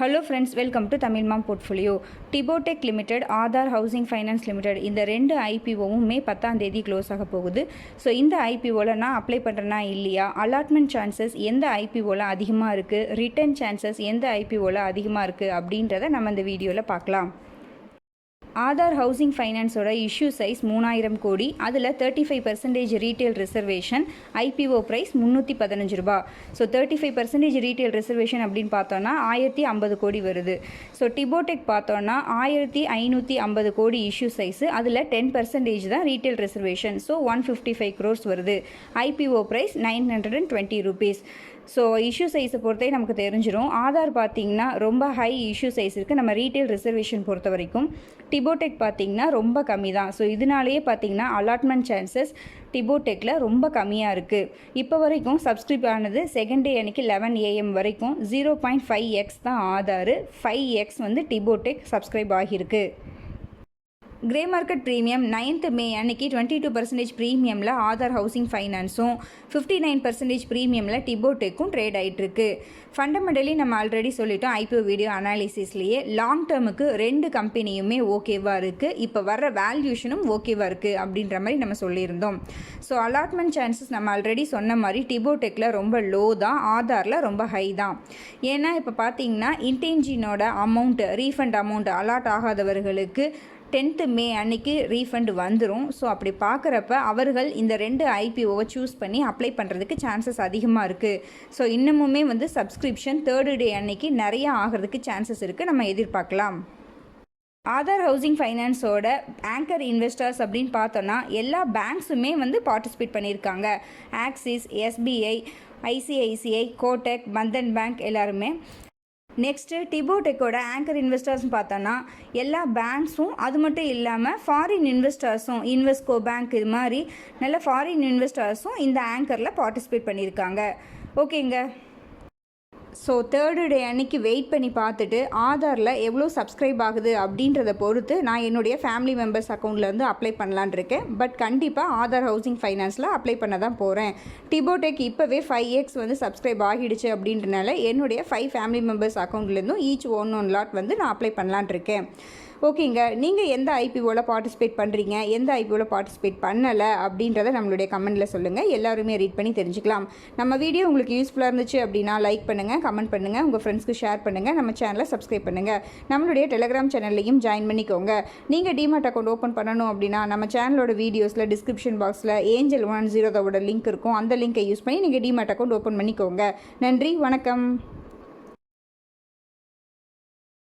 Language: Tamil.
Hello friends, welcome to Tamil mom portfolio. டிபோடெக் limited, Aadhar housing finance limited இந்த ரெண்டு ஐபிஓவும் மே 10ஆம் தேதி க்ளோஸ் ஆக போகுது. ஸோ இந்த ஐபிஓவில் நான் அப்ளை பண்ணுறேன்னா இல்லையா, அலாட்மெண்ட் சான்சஸ் எந்த ஐபிஓவில் அதிகமாக இருக்குது, ரிட்டர்ன் சான்சஸ் எந்த ஐபிஓவில் அதிகமாக இருக்குது அப்படின்றத நம்ம இந்த வீடியோவில் பார்க்கலாம். ஆதார் ஹவுசிங் ஃபைனான்ஸோட இஷ்யூ சைஸ் 3000 கோடி. அதில் 35% ரீட்டெயில் ரிசர்வேஷன், ஐபிஓ ப்ரைஸ் 315 ரூபா. ஸோ 35% ரீட்டெயில் ரிசர்வேஷன் அப்படின்னு பார்த்தோன்னா 1050 கோடி வருது. ஸோ டிபோடெக் பார்த்தோன்னா 1550 கோடி இஷ்யூ சைஸு, அதில் 10% தான் ரீட்டெயில் ரிசர்வேஷன். ஸோ 155 crores வருது. IPO price 920 rupees. So issue சைஸை பொறுத்தே நமக்கு தெரிஞ்சிடும். ஆதார் பார்த்திங்கன்னா ரொம்ப ஹை இஷ்யூ சைஸ் இருக்குது நம்ம ரீட்டெயில் ரிசர்வேஷன் பொறுத்த வரைக்கும். டிபோடெக் பார்த்திங்கன்னா ரொம்ப கம்மி தான். ஸோ இதனாலேயே பார்த்திங்கன்னா அலாட்மெண்ட் சான்சஸ் டிபோடெக்கில் ரொம்ப கம்மியாக இருக்குது. இப்போ வரைக்கும் சப்ஸ்கிரைப் ஆனது செகண்ட் டே அன்றைக்கி 11 AM வரைக்கும் 0.5x தான் ஆதார், 5x வந்து டிபோடெக் சப்ஸ்கிரைப் ஆகியிருக்கு. Grey market premium 9th May அன்றைக்கி 22% ப்ரீமியமில் ஆதார் ஹவுசிங் ஃபைனான்ஸும் 59% ப்ரீமியமில் டிபோடெக்கும் ட்ரேட் ஆகிட்டுருக்கு. ஃபண்டமெண்டலி நம்ம ஆல்ரெடி சொல்லிட்டோம் ஐபிஓ வீடியோ அனாலிசிஸ்லேயே, லாங் டேர்முக்கு ரெண்டு கம்பெனியுமே ஓகேவாக இருக்குது, இப்போ வர்ற வேல்யூஷனும் ஓகேவாக இருக்குது அப்படின்ற மாதிரி நம்ம சொல்லியிருந்தோம். ஸோ அலாட்மெண்ட் சான்சஸ் நம்ம ஆல்ரெடி சொன்ன மாதிரி டிபோடெக்கில் ரொம்ப லோ தான், ஆதாரில் ரொம்ப ஹை தான். ஏன்னா இப்போ பார்த்தீங்கன்னா இன்டென்ஜினோட அமௌண்ட், ரீஃபண்ட் அமௌண்ட் அலாட் ஆகாதவர்களுக்கு 10th May அன்றைக்கி ரீஃபண்ட் வந்துடும். ஸோ அப்படி பார்க்குறப்ப அவர்கள் இந்த ரெண்டு ஐபிஓவை சூஸ் பண்ணி அப்ளை பண்ணுறதுக்கு சான்சஸ் அதிகமாக இருக்குது. ஸோ இன்னமுமே வந்து சப்ஸ்கிரிப்ஷன் 3rd day அன்றைக்கி நிறையா ஆகிறதுக்கு சான்சஸ் இருக்குது, நம்ம எதிர்பார்க்கலாம். ஆதார் ஹவுசிங் ஃபைனான்ஸோட ஆங்கர் இன்வெஸ்டர்ஸ் அப்படின்னு பார்த்தோன்னா எல்லா பேங்க்ஸுமே வந்து பார்ட்டிசிபேட் பண்ணியிருக்காங்க. Axis, SBI, ICICI, Kotak, Bandhan bank எல்லாருமே. நெக்ஸ்ட்டு டிபோடெக்கோட ஆங்கர் இன்வெஸ்டர்ஸ்னு பார்த்தோன்னா எல்லா பேங்க்ஸும், அது மட்டும் இல்லாமல் ஃபாரின் இன்வெஸ்டர்ஸும், இன்வெஸ்கோ பேங்க் இது மாதிரி நல்ல ஃபாரின் இன்வெஸ்டர்ஸும் இந்த ஆங்கரில் பார்ட்டிசிபேட் பண்ணியிருக்காங்க. ஓகேங்க. ஸோ 3rd day அன்றைக்கி வெயிட் பண்ணி பார்த்துட்டு ஆதாரில் எவ்வளோ சப்ஸ்கிரைப் ஆகுது அப்படின்றத பொறுத்து நான் என்னுடைய ஃபேமிலி மெம்பர்ஸ் அக்கௌண்ட்லேருந்து அப்ளை பண்ணலான் இருக்கேன். பட் கண்டிப்பாக ஆதார் ஹவுசிங் ஃபைனான்ஸில் அப்ளை பண்ண தான் போகிறேன். டிபோடெக் இப்போவே 5x வந்து சப்ஸ்கிரைப் ஆகிடுச்சு அப்படின்றனால என்னுடைய 5 ஃபேமிலி மெம்பர்ஸ் அக்கௌண்ட்லேருந்தும் ஈச் ஒன் லாட் வந்து நான் அப்ளை பண்ணலான் இருக்கேன். ஓகேங்க. நீங்கள் எந்த ஐபிஓவில் பார்ட்டிசிபேட் பண்ணுறீங்க, எந்த ஐபிஓவில் பார்ட்டிசிபேட் பண்ணலை அப்படின்றத நம்மளுடைய கமெண்ட்டில் சொல்லுங்கள். எல்லாருமே ரீட் பண்ணி தெரிஞ்சுக்கலாம். நம்ம வீடியோ உங்களுக்கு யூஸ்ஃபுல்லாக இருந்துச்சு அப்படின்னா லைக் பண்ணுங்கள், கமெண்ட் பண்ணுங்கள், உங்கள் ஃப்ரெண்ட்ஸ்க்கு ஷேர் பண்ணுங்கள், நம்ம சேனலை சப்ஸ்கிரைப் பண்ணுங்கள். நம்மளுடைய டெலிகிராம் சேனல்லையும் ஜாயின் பண்ணிக்கோங்க. நீங்கள் டிமார்ட் அக்கௌண்ட் ஓப்பன் பண்ணணும் அப்படின்னா நம்ம சேனலோட வீடியோஸில் டிஸ்கிரிப்ஷன் பாக்ஸில் Angel 110 லிங்க் இருக்கும். அந்த லிங்கை யூஸ் பண்ணி நீங்கள் டிமார்ட் அக்கௌண்ட் ஓப்பன் பண்ணிக்கோங்க. நன்றி, வணக்கம்.